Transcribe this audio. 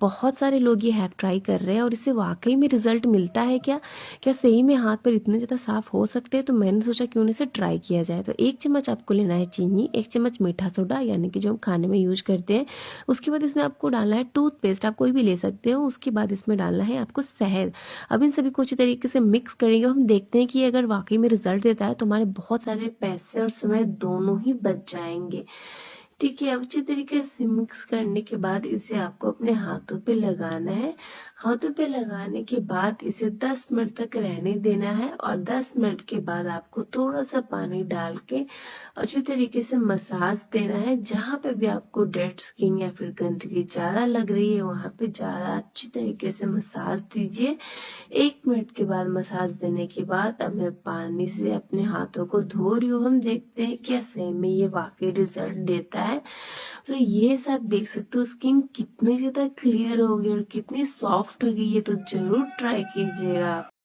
बहुत सारे लोग ये हैक ट्राई कर रहे हैं और इससे वाक़ई में रिज़ल्ट मिलता है क्या? क्या सही में हाथ पैर इतने ज़्यादा साफ़ हो सकते हैं? तो मैंने सोचा क्यों ना इसे ट्राई किया जाए। तो 1 चम्मच आपको लेना है चीनी, 1 चम्मच मीठा सोडा यानी कि जो हम खाने में यूज़ करते हैं। उसके बाद इसमें आपको डालना है टूथपेस्ट, आप कोई भी ले सकते हो। उसके बाद इसमें डालना है आपको शहद। अब इन सभी को अच्छी तरीके से मिक्स करेंगे, हम देखते हैं कि ये अगर वाक़ई में रिज़ल्ट देता है तो हमारे बहुत सारे पैसे और समय दोनों ही बच जाएँगे। ठीक है, अब अच्छे तरीके से मिक्स करने के बाद इसे आपको अपने हाथों पे लगाना है। हाथों पे लगाने के बाद इसे 10 मिनट तक रहने देना है और 10 मिनट के बाद आपको थोड़ा-सा पानी डाल के अच्छी तरीके से मसाज देना है। जहाँ पे भी आपको डेड स्किन या फिर गंदगी ज़्यादा लग रही है, वहाँ पे ज़्यादा अच्छी तरीके से मसाज दीजिए। 1 मिनट के बाद मसाज देने के बाद अब मैं पानी से अपने हाथों को धो रही हूँ। हम देखते हैं क्या सही में ये वाक़ई रिज़ल्ट देता है। तो ये सब देख सकते हो स्किन कितनी ज़्यादा क्लियर हो गई और कितनी सॉफ्ट हो गई है, तो ज़रूर ट्राई कीजिएगा आप।